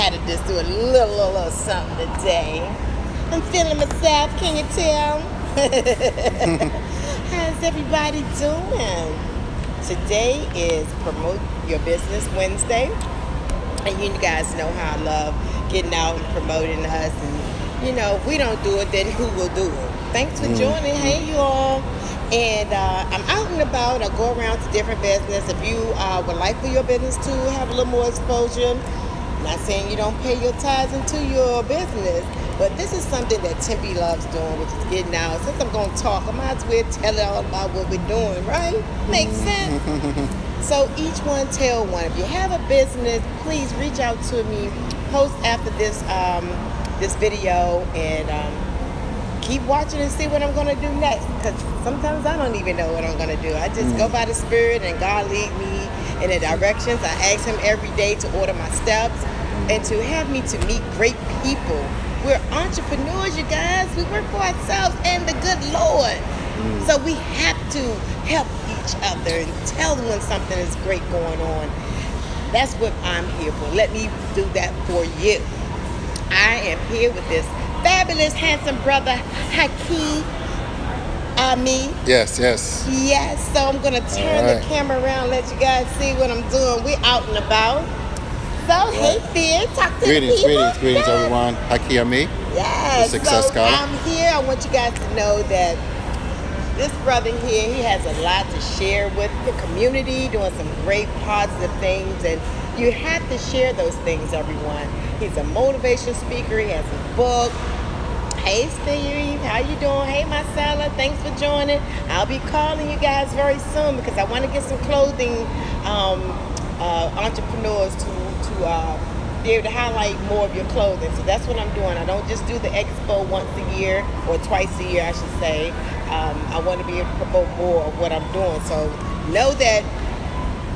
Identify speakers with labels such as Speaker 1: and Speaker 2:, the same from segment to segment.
Speaker 1: had to just do a little something today. I'm feeling myself, can you tell? How's everybody doing? Today is Promote Your Business Wednesday. And you guys know how I love getting out and promoting us. And, if we don't do it, then who will do it? Thanks for joining. Hey, you all. And I'm out and about. I go around to different business. If you would like for your business to have a little more exposure, not saying you don't pay your tithes into your business, but this is something that Tempie loves doing, which is getting out. Since I'm going to talk, I might as well tell it all about what we're doing, right? Makes sense? So each one tell one. If you have a business, please reach out to me, post after this this video, and keep watching and see what I'm going to do next, because sometimes I don't even know what I'm going to do. I just go by the Spirit, and God lead me in the directions. I ask Him every day to order my steps and to have me to meet great people. We're entrepreneurs, you guys. We work for ourselves and the good Lord. So we have to help each other and tell them when something is great going on. That's what I'm here for. Let me do that for you. I am here with this fabulous, handsome brother, Haki Ammi.
Speaker 2: Yes.
Speaker 1: Yes, so I'm going to turn the camera around, let you guys see what I'm doing. We're out and about. So, hey, Fear, talk to the people.
Speaker 2: Greetings, everyone. Haki Ammi,
Speaker 1: yes,
Speaker 2: the Success Scholar.
Speaker 1: I'm here. I want you guys to know that this brother here, he has a lot to share with the community, doing some great positive things, and you have to share those things, everyone. He's a motivation speaker. He has a book. Hey, Steve, how you doing? Hey, Marcella, thanks for joining. I'll be calling you guys very soon because I want to get some clothing entrepreneurs to be able to highlight more of your clothing. So that's what I'm doing. I don't just do the expo once a year, or twice a year, I should say. I want to be able to promote more of what I'm doing. So know that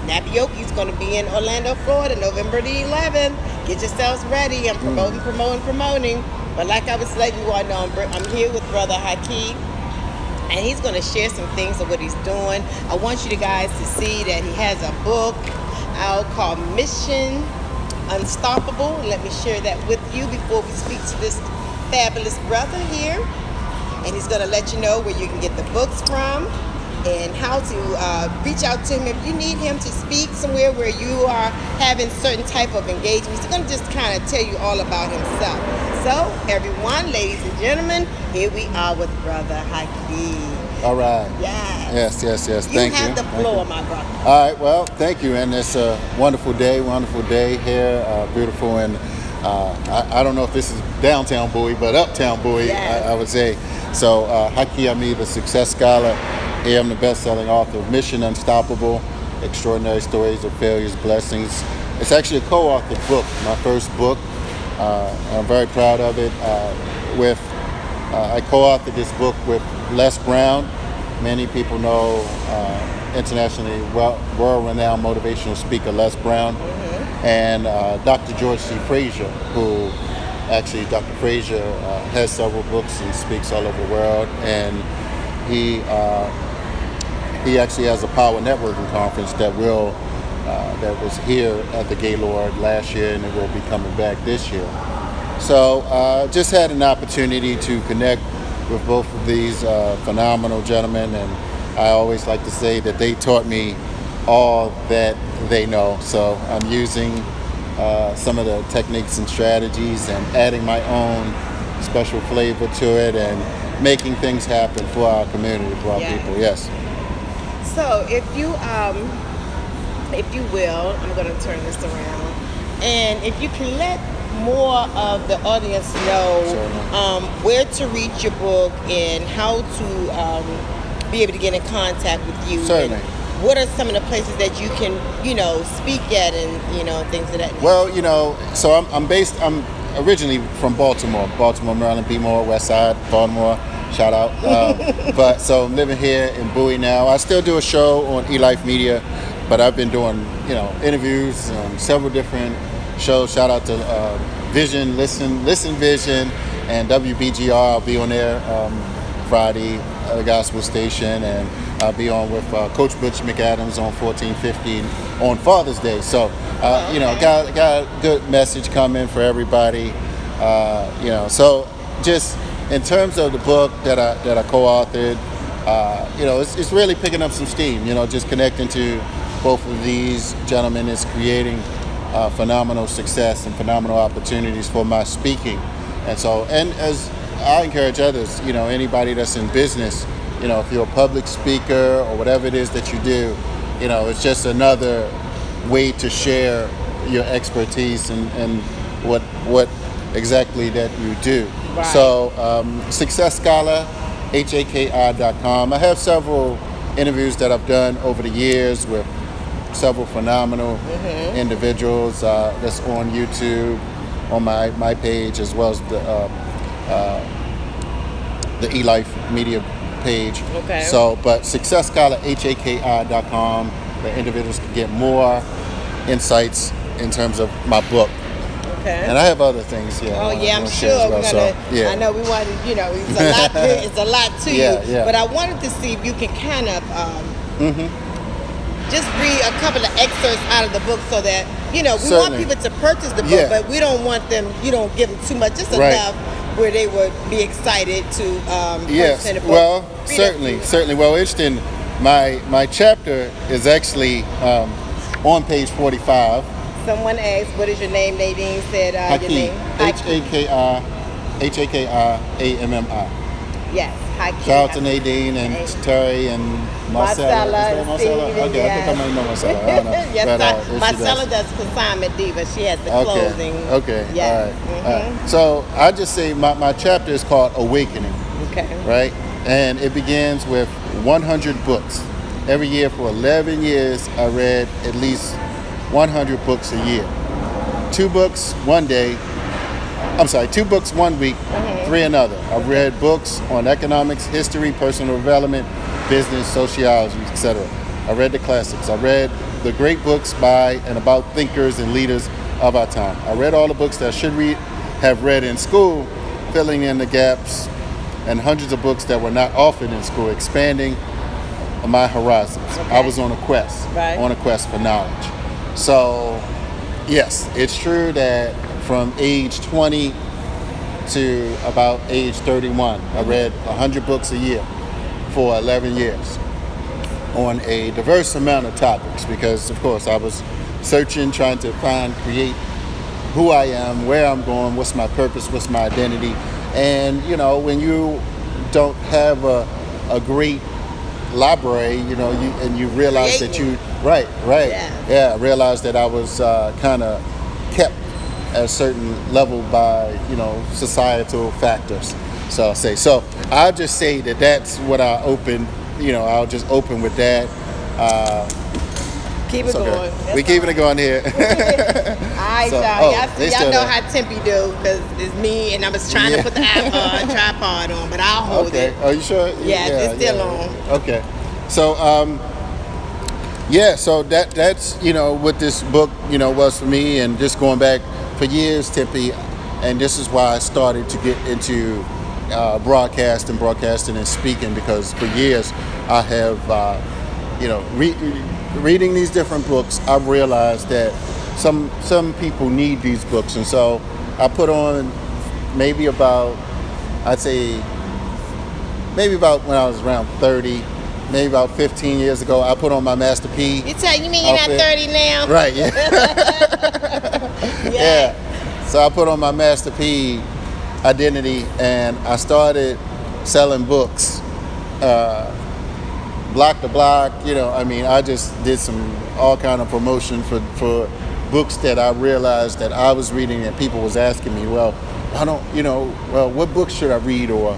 Speaker 1: Nabioki's going to be in Orlando, Florida, November the 11th. Get yourselves ready. I'm promoting. But like I was letting you all know, I'm here with Brother Haki, and he's going to share some things of what he's doing. I want you guys to see that he has a book out called Mission Unstoppable. Let me share that with you before we speak to this fabulous brother here. And he's going to let you know where you can get the books from and how to reach out to him if you need him to speak somewhere where you are having certain type of engagements. He's going to just kind of tell you all about himself. So, everyone, ladies and gentlemen, here we are with Brother Haki.
Speaker 2: All right.
Speaker 1: Yes.
Speaker 2: Yes. Thank you.
Speaker 1: You have the floor, my brother.
Speaker 2: All right. Well, thank you. And it's a wonderful day here. Beautiful. And I don't know if this is downtown Bowie, but uptown Bowie, I would say. So, Haki Ammi, the Success Scholar. Here I'm the best-selling author of Mission Unstoppable, Extraordinary Stories of Failures, Blessings. It's actually a co-authored book, my first book. I'm very proud of it. I co-authored this book with Les Brown. Many people know internationally world-renowned motivational speaker Les Brown, and Dr. George C. Frazier, who actually Dr. Frazier has several books and speaks all over the world, and he actually has a Power Networking conference that was here at the Gaylord last year, and it will be coming back this year. So just had an opportunity to connect with both of these phenomenal gentlemen, and I always like to say that they taught me all that they know. So I'm using some of the techniques and strategies and adding my own special flavor to it and making things happen for our community, for our people. Yes.
Speaker 1: So if you will, I'm going to turn this around, and if you can let more of the audience know where to reach your book and how to be able to get in contact with you.
Speaker 2: Certainly.
Speaker 1: What are some of the places that you can, speak at and, things of that nature?
Speaker 2: Well, so I'm originally from Baltimore, Maryland, B-More, West Side, Baltimore. Shout out. But so I'm living here in Bowie now. I still do a show on eLife Media, but I've been doing, interviews on several different shows. Shout out to Listen Vision, and WBGR. I'll be on there Friday the gospel station, and I'll be on with Coach Butch McAdams on 1450 on Father's Day. So, got a good message coming for everybody. So just in terms of the book that I co-authored, it's really picking up some steam. Just connecting to both of these gentlemen is creating phenomenal success and phenomenal opportunities for my speaking. And as I encourage others, anybody that's in business, if you're a public speaker or whatever it is that you do, it's just another way to share your expertise and what exactly that you do.
Speaker 1: Right.
Speaker 2: So Success Scholar, HAKI.com. I have several interviews that I've done over the years with several phenomenal individuals that's on YouTube, on my page, as well as the eLife Media page.
Speaker 1: Okay.
Speaker 2: So, but Success Scholar, HAKI.com, the individuals can get more insights in terms of my book.
Speaker 1: Okay.
Speaker 2: And I have other things here.
Speaker 1: Oh yeah, I'm sure
Speaker 2: well,
Speaker 1: we're gonna. I know we wanted, it's a lot. It's a lot to you.
Speaker 2: Yeah.
Speaker 1: But I wanted to see if you can kind of just read a couple of excerpts out of the book, so that we
Speaker 2: Certainly.
Speaker 1: want people to purchase the book, but we don't want them. You don't give them too much, just enough where they would be excited to purchase the book.
Speaker 2: Well, certainly. Well, interesting. My chapter is actually on page 45.
Speaker 1: Someone asked, "What is your name?" Nadine said,
Speaker 2: Haki,
Speaker 1: "Your name."
Speaker 2: HAKI.
Speaker 1: Yes, Haki.
Speaker 2: Shout out to Nadine and Terry and Marcella. Is that Marcella? Okay, I think I might know Marcella. I don't know.
Speaker 1: Yes, Marcella does Consignment Diva. She has the clothing.
Speaker 2: Okay.
Speaker 1: Yeah.
Speaker 2: All right. So I just say my chapter is called Awakening.
Speaker 1: Okay.
Speaker 2: Right? And it begins with 100 books. Every year for 11 years, I read at least 100 books a year. 2 books one day. I'm sorry, 2 books one week, 3 another. I've read books on economics, history, personal development, business, sociology, etc. I read the classics. I read the great books by and about thinkers and leaders of our time. I read all the books that I should have read in school, filling in the gaps, and hundreds of books that were not offered in school, expanding my horizons.
Speaker 1: Okay.
Speaker 2: I was on a quest, for knowledge. So, yes, it's true that from age 20 to about age 31, I read 100 books a year for 11 years on a diverse amount of topics because, of course, I was searching, trying to create who I am, where I'm going, what's my purpose, what's my identity. And, when you don't have a great library, you realize that you, right. Yeah, I realized that I was kind of kept at a certain level by, societal factors. So I'll just say that that's what I open, I'll just open with that.
Speaker 1: Keep it going.
Speaker 2: We keeping it going here.
Speaker 1: All right, y'all know how Tempie do, because it's me, and I was trying to put the tripod on, but I'll hold it.
Speaker 2: Are you sure?
Speaker 1: Yeah, it's still on.
Speaker 2: Okay. So, so that's, what this book, was for me, and just going back for years, Tempie, and this is why I started to get into broadcasting and speaking, because for years I have, reading these different books, I've realized that some people need these books, and so I put on maybe about when I was around 30, maybe about 15 years ago, I put on my Master P.
Speaker 1: You mean you're not 30 now?
Speaker 2: Right, yeah. Yeah. So I put on my Master P identity, and I started selling books. Block to block, I just did all kind of promotion for books that I realized that I was reading, and people was asking me, well, what books should I read, or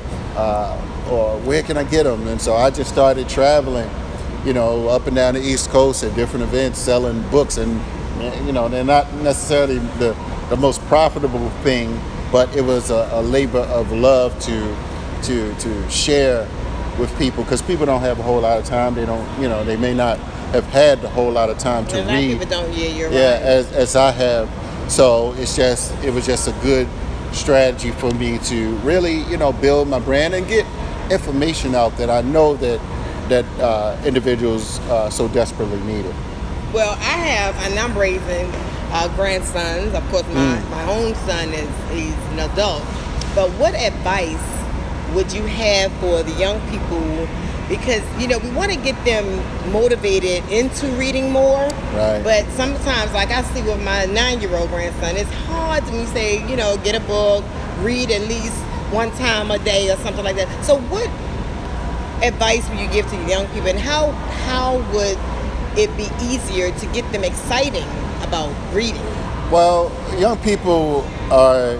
Speaker 2: where can I get them? And so I just started traveling, up and down the East Coast at different events, selling books, and they're not necessarily the most profitable thing, but it was a labor of love to share with people, because people don't have a whole lot of time. They don't, they may not have had a whole lot of time to read.
Speaker 1: A lot of people don't. Yeah, you're right.
Speaker 2: As I have. So it was just a good strategy for me to really, build my brand and get information out that I know that individuals so desperately need it.
Speaker 1: Well, I have, and I'm raising grandsons. Of course, my own son he's an adult. But what advice would you have for the young people? Because, we want to get them motivated into reading more.
Speaker 2: Right.
Speaker 1: But sometimes, like I see with my 9-year-old grandson, it's hard to me say, get a book, read at least one time a day or something like that. So what advice would you give to young people, and how would it be easier to get them excited about reading?
Speaker 2: Well, young people are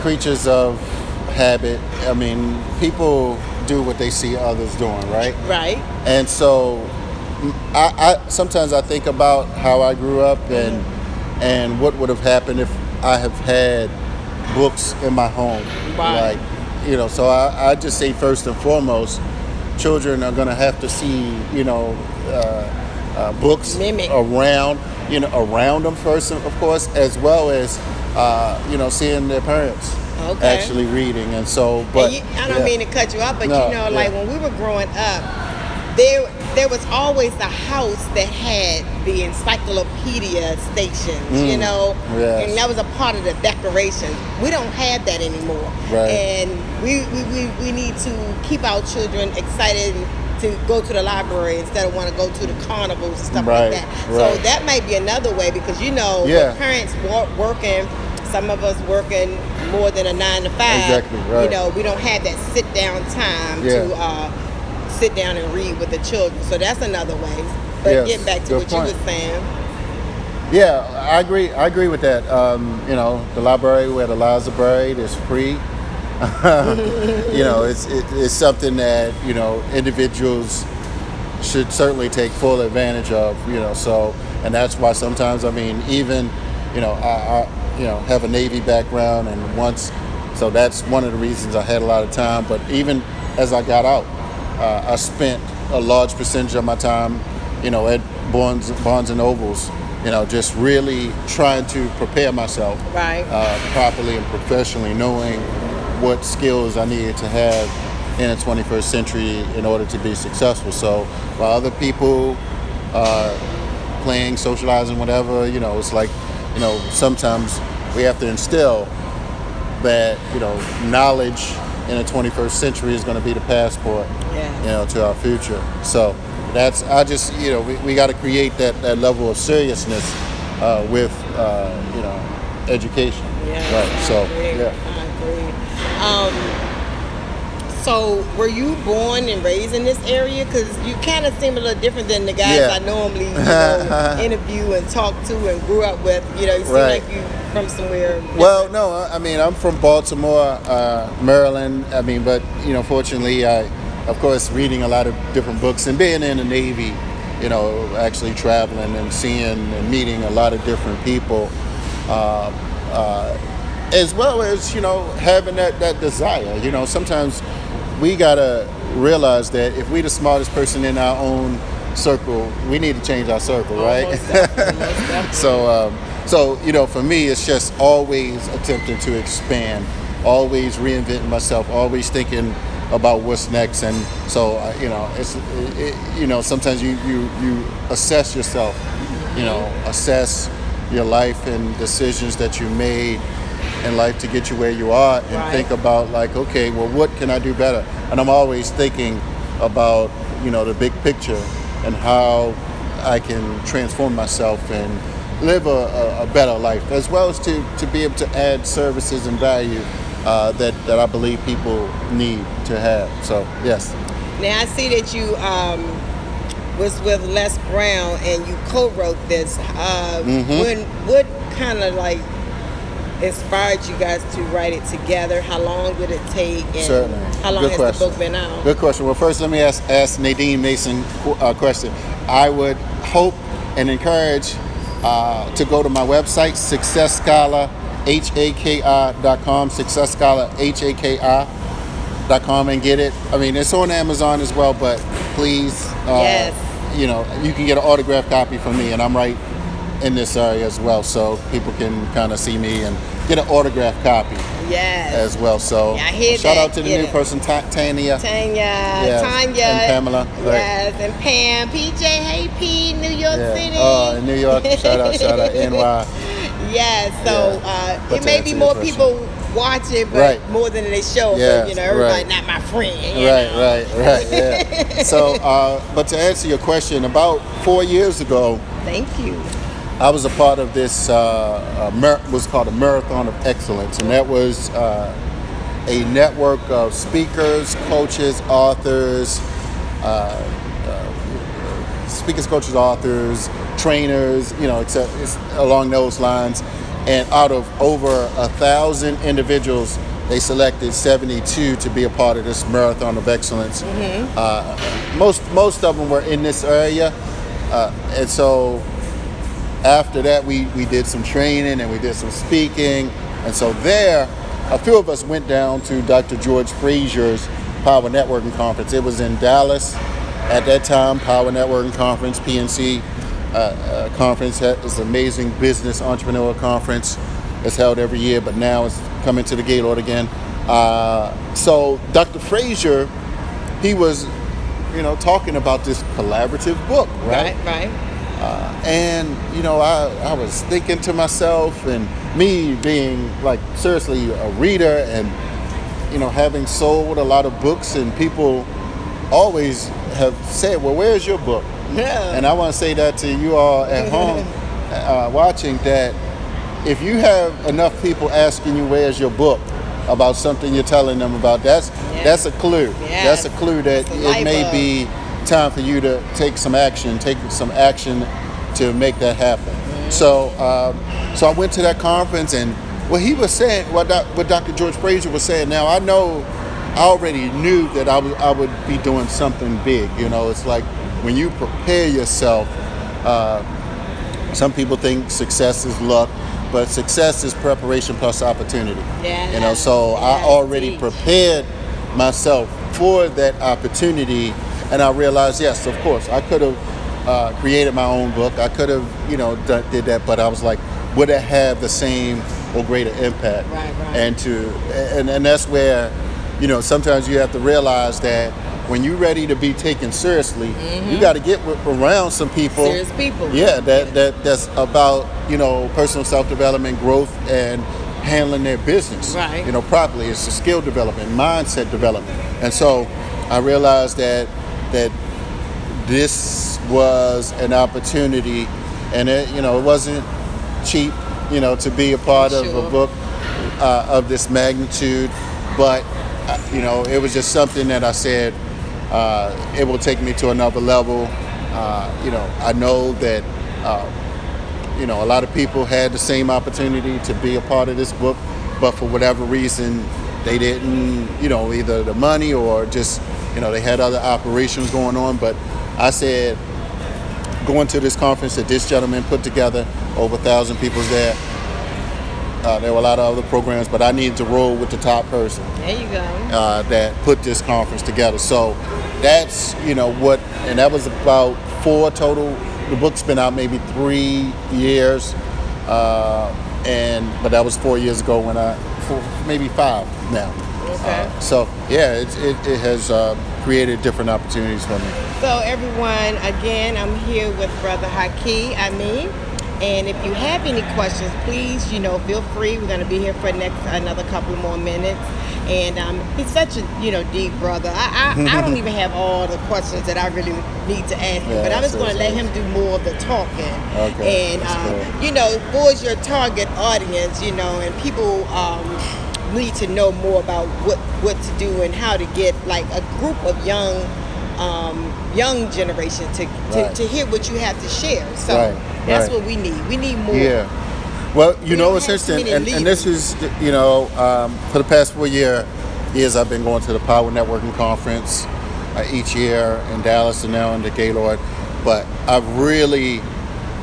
Speaker 2: creatures of habit. I mean, people do what they see others doing, right?
Speaker 1: Right.
Speaker 2: And so I sometimes I think about how I grew up and what would have happened if I have had books in my home.
Speaker 1: Right.
Speaker 2: Like, so I just say first and foremost, children are going to have to see, books
Speaker 1: Mimic.
Speaker 2: around them first, of course, as well as, seeing their parents actually reading. And so, but
Speaker 1: I don't mean to cut you off, but like when we were growing up, there was always a house that had the encyclopedia stations,
Speaker 2: Yes.
Speaker 1: and that was a part of the decorations. We don't have that anymore.
Speaker 2: Right.
Speaker 1: And we need to keep our children excited to go to the library instead of want to go to the carnivals and stuff like that.
Speaker 2: Right.
Speaker 1: So that might be another way, because with parents working, some of us working more than a 9 to 5.
Speaker 2: Exactly, right.
Speaker 1: We don't have that sit down time to sit down and read with the children. So that's another way. But getting back to what you were saying.
Speaker 2: Yeah, I agree with that. The library where the lives are buried is free. It's something that individuals should certainly take full advantage of. So, and that's why sometimes even I have a Navy background, and so that's one of the reasons I had a lot of time. But even as I got out, I spent a large percentage of my time, at Barnes and Nobles, just really trying to prepare myself properly and professionally, knowing what skills I needed to have in the 21st century in order to be successful. So while other people are playing, socializing, whatever, it's like, sometimes we have to instill that, knowledge in the 21st century is going to be the passport, to our future. So we got to create that level of seriousness with, education.
Speaker 1: Yeah,
Speaker 2: right. So,
Speaker 1: I agree. So were you born and raised in this area? Because you kind of seem a little different than the guys I normally interview and talk to and grew up with. You seem like you from somewhere different.
Speaker 2: Well, no, I'm from Baltimore, Maryland. But fortunately, of course, reading a lot of different books and being in the Navy, actually traveling and seeing and meeting a lot of different people, as well as, having that desire. Sometimes we gotta realize that if we the smartest person in our own circle, we need to change our circle, right?
Speaker 1: Most definitely.
Speaker 2: So, for me, it's just always attempting to expand, always reinventing myself, always thinking about what's next. And so, sometimes you assess yourself, assess your life and decisions that you made in life to get you where you are, and think about like, okay, well, what can I do better? And I'm always thinking about, the big picture and how I can transform myself and live a better life, as well as to be able to add services and value that I believe people need to have. So, yes.
Speaker 1: Now, I see that you was with Les Brown and you co-wrote this. What kind of inspired you guys to write it together? How long did it take? And
Speaker 2: Certainly.
Speaker 1: How long has the book been out?
Speaker 2: Good question. Well, first let me ask Nadine Mason a question. I would hope and encourage to go to my website, successscholarhaki.com, successscholarhaki.com, and get it. It's on Amazon as well, but please, you can get an autographed copy from me, and I'm right in this area as well, so people can kind of see me and get an autographed copy.
Speaker 1: Yes.
Speaker 2: As well. So
Speaker 1: yeah, I hear
Speaker 2: shout
Speaker 1: that.
Speaker 2: out to the new person, Tanya.
Speaker 1: Yes,
Speaker 2: and Pamela. Right.
Speaker 1: Yes, and Pam. PJ, hey P, New York City.
Speaker 2: Oh, in New York. shout out, NY.
Speaker 1: Yes. So it may be more people watching, but more than they show. But, everybody not my friend.
Speaker 2: Right. Yeah. So, but to answer your question, about 4 years ago.
Speaker 1: Thank you.
Speaker 2: I was a part of this, was called a Marathon of Excellence, and that was a network of speakers, coaches, authors, trainers, it's along those lines. And out of over 1,000 individuals, they selected 72 to be a part of this Marathon of Excellence. Mm-hmm. Most of them were in this area, and so. After that, we did some training and we did some speaking. And so there, a few of us went down to Dr. George Frazier's Power Networking Conference. It was in Dallas at that time, Power Networking Conference, PNC conference. It's an amazing business entrepreneur conference. It's held every year, but now it's coming to the Gaylord again. So Dr. Frazier, he was, talking about this collaborative book, right?
Speaker 1: Right.
Speaker 2: And I was thinking to myself, and me being like seriously a reader, and having sold a lot of books, and people always have said, well, where's your book?
Speaker 1: Yeah.
Speaker 2: And I want to say that to you all at home watching, that if you have enough people asking you where's your book about something you're telling them about, that's a clue.
Speaker 1: Yeah.
Speaker 2: That's a clue that it may be time for you to take some action to make that happen. Mm-hmm. So I went to that conference, and what he was saying, what Dr. George Frazier was saying, now I already knew that I would be doing something big. It's like when you prepare yourself, some people think success is luck, but success is preparation plus opportunity.
Speaker 1: Yeah.
Speaker 2: So I already prepared myself for that opportunity. And I realized, yes, of course, I could have created my own book. I could have, did that, but I was like, would it have the same or greater impact?
Speaker 1: Right.
Speaker 2: And that's where, sometimes you have to realize that when you're ready to be taken seriously, mm-hmm. you got to get around some people.
Speaker 1: Serious people.
Speaker 2: Yeah, that's about, personal self-development, growth, and handling their business.
Speaker 1: Right.
Speaker 2: Properly. It's a skill development, mindset development. And so I realized that this was an opportunity, and it wasn't cheap, to be a part of a book of this magnitude, but it was just something that I said it will take me to another level. I know that a lot of people had the same opportunity to be a part of this book, but for whatever reason they didn't, either the money or just they had other operations going on. But I said, going to this conference that this gentleman put together, over 1,000 people there. There were a lot of other programs, but I needed to roll with the top person.
Speaker 1: There you go.
Speaker 2: That put this conference together. So that's, and that was about 4 total. The book's been out maybe 3 years. But that was 4 years ago maybe 5 now.
Speaker 1: Okay.
Speaker 2: It has created different opportunities for me.
Speaker 1: So everyone, again, I'm here with Brother Haki Ammi, and if you have any questions, please, feel free. We're going to be here for another couple more minutes, and he's such a deep brother. I don't even have all the questions that I really need to ask him, but I'm just going to let him do more of the talking.
Speaker 2: Okay.
Speaker 1: And for your target audience, and people need to know more about what to do and how to get like a group of young generation to hear what you have to share. So that's what we need. We need more.
Speaker 2: Yeah. Well, it's interesting, and this is, for the past 4 years, I've been going to the Power Networking Conference each year in Dallas and now in the Gaylord. But I've really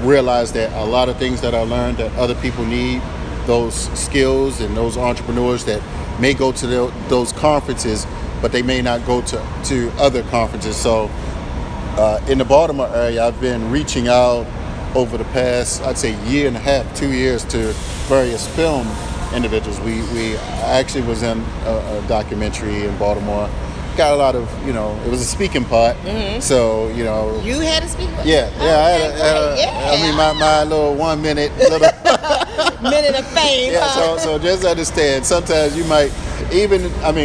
Speaker 2: realized that a lot of things that I learned that other people need, those skills and those entrepreneurs that may go to those conferences, but they may not go to other conferences. So in the Baltimore area, I've been reaching out over the past, I'd say, 1.5 years, 2 years, to various film individuals. I actually was in a documentary in Baltimore. Got a lot of, it was a speaking part.
Speaker 1: Mm-hmm.
Speaker 2: So,
Speaker 1: You had a speaking part?
Speaker 2: Yeah, I mean, my little 1 minute little
Speaker 1: minute of fame.
Speaker 2: Yeah, so just understand, sometimes you might,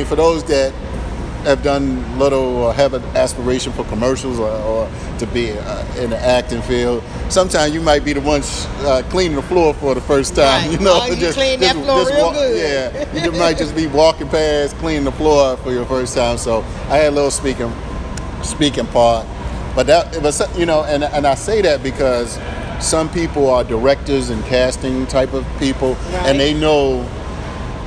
Speaker 2: for those that have done little or have an aspiration for commercials or to be in the acting field, sometimes you might be the ones cleaning the floor for the first time.
Speaker 1: Right. You clean that floor real good.
Speaker 2: Yeah, you might just be walking past, cleaning the floor for your first time. So I had a little speaking part, but that was, and I say that because some people are directors and casting type of people,
Speaker 1: right.
Speaker 2: And they know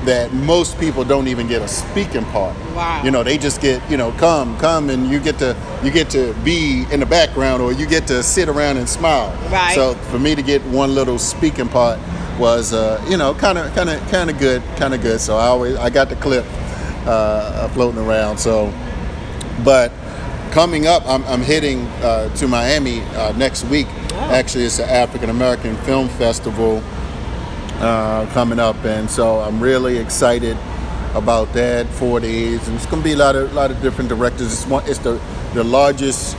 Speaker 2: that most people don't even get a speaking part.
Speaker 1: Wow.
Speaker 2: They just get, come and you get to be in the background, or you get to sit around and smile.
Speaker 1: Right.
Speaker 2: So for me to get one little speaking part was, kind of good. So I got the clip floating around. So, but coming up, I'm heading to Miami next week. Oh. Actually, it's the African American Film Festival coming up, and so I'm really excited about that. 4 days, and it's going to be a lot of different directors. It's the largest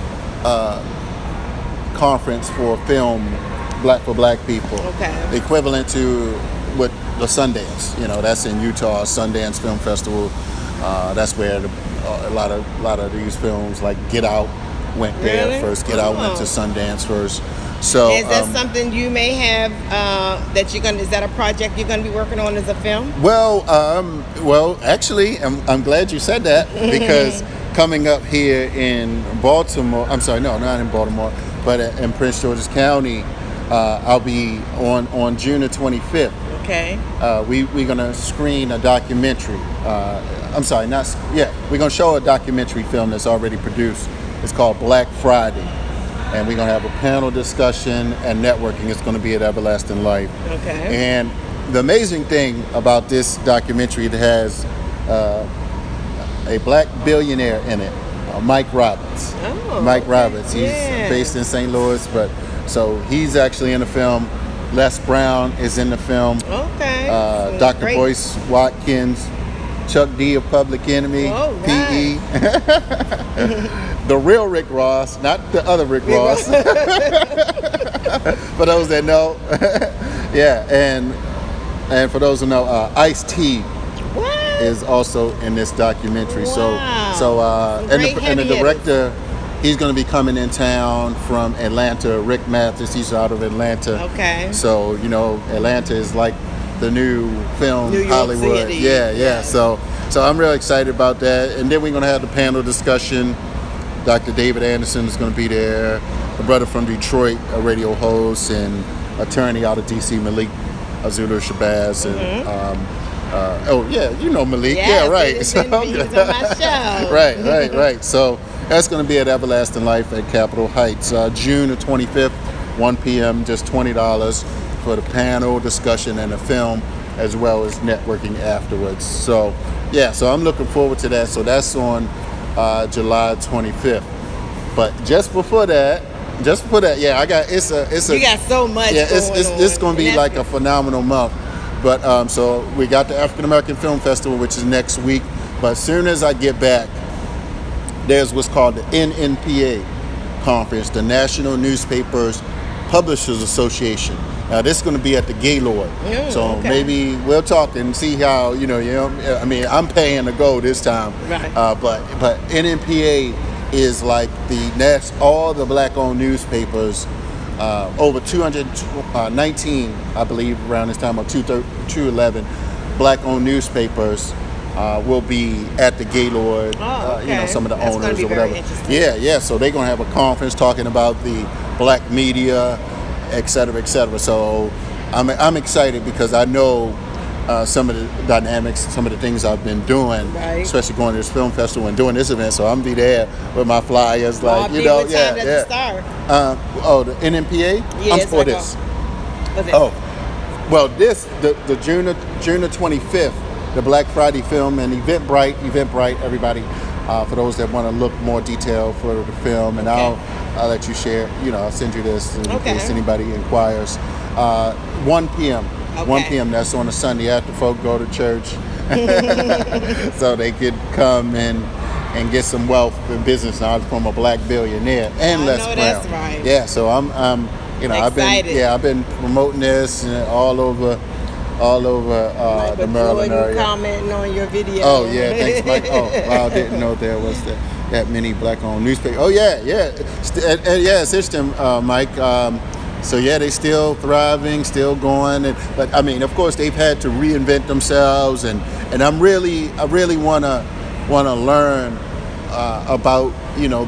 Speaker 2: conference for film for black people.
Speaker 1: Okay.
Speaker 2: Equivalent to what the Sundance. That's in Utah, Sundance Film Festival. That's where a lot of these films like Get Out went there
Speaker 1: really?
Speaker 2: First. Get Out went to Sundance first. So
Speaker 1: is that something you may have that you're gonna? Is that a project you're gonna be working on as a film?
Speaker 2: Well, actually, I'm glad you said that, because coming up here in Baltimore, I'm sorry, no, not in Baltimore, but in Prince George's County, I'll be on June the 25th.
Speaker 1: Okay.
Speaker 2: We're gonna screen a documentary. We're gonna show a documentary film that's already produced. It's called Black Friday. And we're going to have a panel discussion and networking. It's going to be at Everlasting Life.
Speaker 1: Okay.
Speaker 2: And the amazing thing about this documentary, it has a black billionaire in it, Mike Roberts.
Speaker 1: Oh,
Speaker 2: Mike Roberts. He's
Speaker 1: yeah.
Speaker 2: based in St. Louis, so he's actually in the film. Les Brown is in the film.
Speaker 1: Okay.
Speaker 2: Dr.
Speaker 1: Great.
Speaker 2: Boyce Watkins, Chuck D of Public Enemy,
Speaker 1: right.
Speaker 2: PE. The real Rick Ross, not the other Rick Ross. For those that know. Yeah, and for those who know, Ice-T is also in this documentary.
Speaker 1: Wow.
Speaker 2: And the director, he's going to be coming in town from Atlanta. Rick Mathis, he's out of Atlanta.
Speaker 1: Okay.
Speaker 2: So, Atlanta is like the new film
Speaker 1: New York
Speaker 2: Hollywood.
Speaker 1: City.
Speaker 2: Yeah. So I'm really excited about that. And then we're going to have the panel discussion. Dr. David Anderson is going to be there. A brother from Detroit, a radio host and attorney out of DC, Malik Azula Shabazz. And Malik.
Speaker 1: Yes,
Speaker 2: yeah, right.
Speaker 1: He's on my show.
Speaker 2: Right. So that's going to be at Everlasting Life at Capitol Heights, June the 25th, 1 p.m. Just $20 for the panel discussion and the film, as well as networking afterwards. So I'm looking forward to that. So that's on July 25th. But just before that, I got it's a
Speaker 1: you got so much.
Speaker 2: Yeah, it's going to be like a phenomenal month. But so we got the African American Film Festival, which is next week. But as soon as I get back, there's what's called the NNPA conference, the National Newspapers Publishers Association. Now this is going to be at the Gaylord, maybe we'll talk and see how I'm paying to go this time.
Speaker 1: Right.
Speaker 2: But NNPA is like all the black-owned newspapers, over 219, I believe, around this time, or 211 black-owned newspapers will be at the Gaylord. Some of the
Speaker 1: That's
Speaker 2: owners or whatever.
Speaker 1: Yeah.
Speaker 2: So they're going to have a conference talking about the black media, et cetera. So I'm excited because I know some of the dynamics, some of the things I've been doing,
Speaker 1: right.
Speaker 2: Especially going to this film festival and doing this event. So I'm gonna be there with my flyers,
Speaker 1: What time does it start?
Speaker 2: The NNPA.
Speaker 1: Yeah,
Speaker 2: I'm for this. The June the 25th, the Black Friday film and Eventbrite, everybody. For those that want to look more detail for the film, and I'll let you share. I'll send you this in case anybody inquires. 1 p.m.
Speaker 1: Okay.
Speaker 2: 1 p.m. That's on a Sunday after folk go to church, so they could come and get some wealth and business knowledge from a black billionaire and Les Brown.
Speaker 1: That's right.
Speaker 2: Yeah, so I'm
Speaker 1: excited.
Speaker 2: I've been promoting this all over
Speaker 1: Like
Speaker 2: the Maryland area.
Speaker 1: Commenting on your video.
Speaker 2: Oh yeah, thanks, Mike. Oh, wow, I didn't know there was that many black-owned newspapers. Oh yeah. It's interesting, Mike. So yeah, they still thriving, still going, but I mean, of course, they've had to reinvent themselves, and I really wanna learn about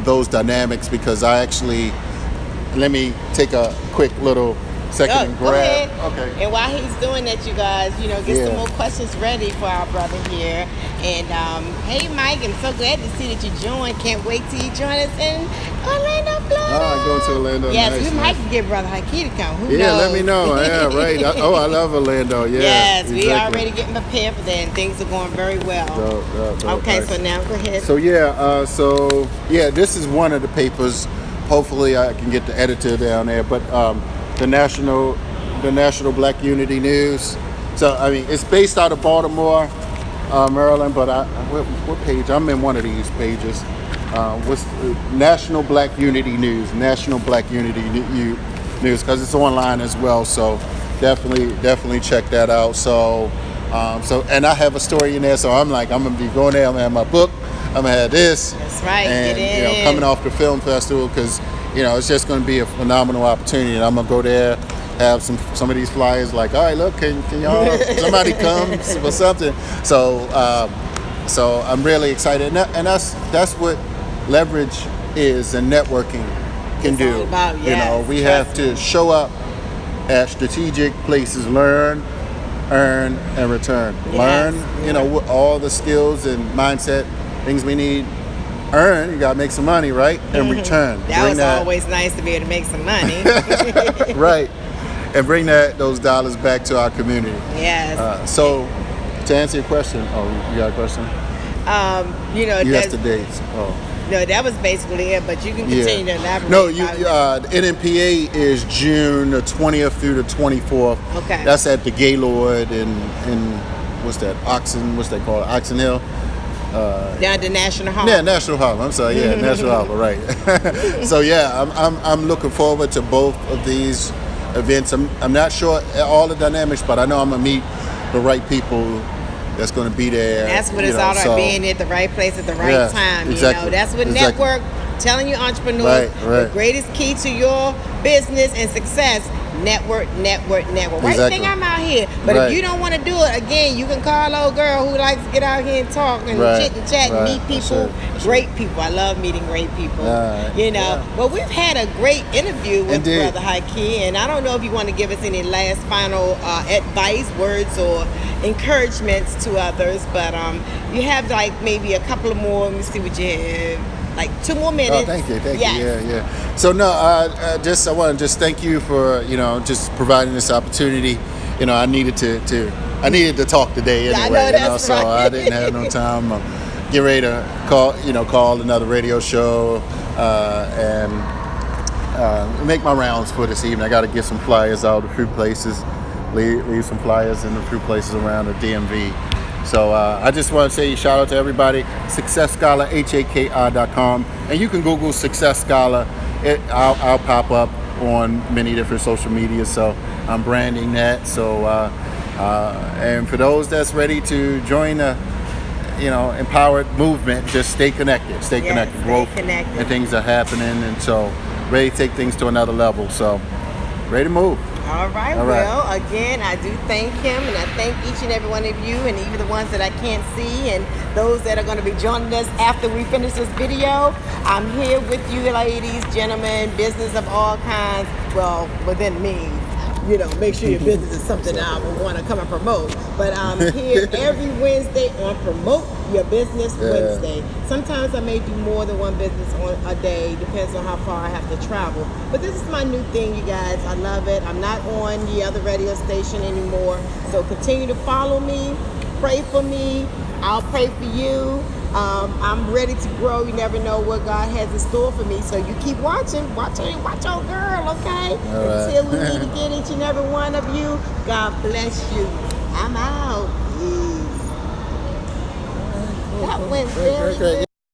Speaker 2: those dynamics, because let me take a quick little second and
Speaker 1: Go
Speaker 2: grab.
Speaker 1: ahead.
Speaker 2: Okay.
Speaker 1: And while he's doing that, you guys, get some more questions ready for our brother here. And hey, Mike, I'm so glad to see that you joined. Can't wait till you join us in Orlando, Florida.
Speaker 2: Going to Orlando.
Speaker 1: Yes,
Speaker 2: nice,
Speaker 1: we might get Brother Haki to come. Who knows?
Speaker 2: Yeah, let me know. Yeah, right. I love Orlando. Yeah.
Speaker 1: Yes,
Speaker 2: exactly.
Speaker 1: we already getting prepared for that, and things are going very well. Okay,
Speaker 2: nice.
Speaker 1: so now go ahead.
Speaker 2: So this is one of the papers. Hopefully, I can get the editor down there, but the National Black Unity News. So I mean, it's based out of Baltimore, Maryland. But what page? I'm in one of these pages. What's National Black Unity News? National Black Unity News, because it's online as well. So definitely check that out. So and I have a story in there. So I'm gonna be going there. I'm gonna have my book. I'm gonna have this.
Speaker 1: That's right.
Speaker 2: And
Speaker 1: Get in.
Speaker 2: coming off the film festival, because it's just going to be a phenomenal opportunity, and I'm gonna go there, have some of these flyers. Like, all right, look, can y'all somebody come or something? So I'm really excited, and that's what leverage is and networking can
Speaker 1: It's
Speaker 2: do.
Speaker 1: all about, yes,
Speaker 2: We have to show up at strategic places, learn, earn, and return.
Speaker 1: Yes.
Speaker 2: Learn, what all the skills and mindset things we need. Earn, you gotta make some money, right? And return.
Speaker 1: That was always nice to be able to make some money.
Speaker 2: Right. And bring those dollars back to our community.
Speaker 1: Yes.
Speaker 2: So to answer your question, you got a question? Yesterday's.
Speaker 1: No, that was basically it, but you can continue to elaborate.
Speaker 2: No, the NNPA is June the 20th through the 24th.
Speaker 1: Okay.
Speaker 2: That's at the Gaylord in what's that? What's that called? Oxon Hill.
Speaker 1: Down to National Hall.
Speaker 2: Yeah, National Hall. I'm sorry. Yeah, National Hall. Right. So I'm looking forward to both of these events. I'm not sure all the dynamics, but I know I'm gonna meet the right people that's gonna be there.
Speaker 1: That's what it's all about, being at the right place at the right time.
Speaker 2: Exactly.
Speaker 1: That's what network. Telling you, entrepreneurs, the greatest key to your business and success. Network. Right thing I'm out here. But if you don't want to do it, again, you can call old girl who likes to get out here and talk and chit and chat and meet people. Great people. I love meeting great people. But we've had a great interview with Brother Haki, and I don't know if you want to give us any last final advice, words, or encouragements to others, but you have maybe a couple of more. Let me see what you have. 2 more minutes.
Speaker 2: Oh, thank you. Yeah. So I want to just thank you for just providing this opportunity. I needed to talk today anyway.
Speaker 1: I know that's
Speaker 2: so
Speaker 1: right.
Speaker 2: I didn't have no time. Get ready to call another radio show and make my rounds for this evening. I got to get some flyers out of a few places, leave some flyers in a few places around the DMV. So I just want to say shout out to everybody. Success Scholar, HAKI.com. And you can Google Success Scholar. I'll pop up on many different social media. So I'm branding that. So and for those that's ready to join the empowered movement, just stay connected. Stay connected. Growth and things are happening. And so ready to take things to another level. So ready to move.
Speaker 1: All right. Well, again, I do thank him, and I thank each and every one of you, and even the ones that I can't see, and those that are going to be joining us after we finish this video. I'm here with you, ladies, gentlemen, business of all kinds. Well, within me. Make sure your business is something I would want to come and promote. But I'm here every Wednesday on Promote Your Business Wednesday. Sometimes I may do more than one business on a day, depends on how far I have to travel. But this is my new thing, you guys. I love it. I'm not on the other radio station anymore. So continue to follow me, pray for me. I'll pray for you. I'm ready to grow. You never know what God has in store for me. So you keep watching. Watch your girl, okay?
Speaker 2: All right.
Speaker 1: Until we meet again, each and every one of you. God bless you. I'm out. Peace. That went very good.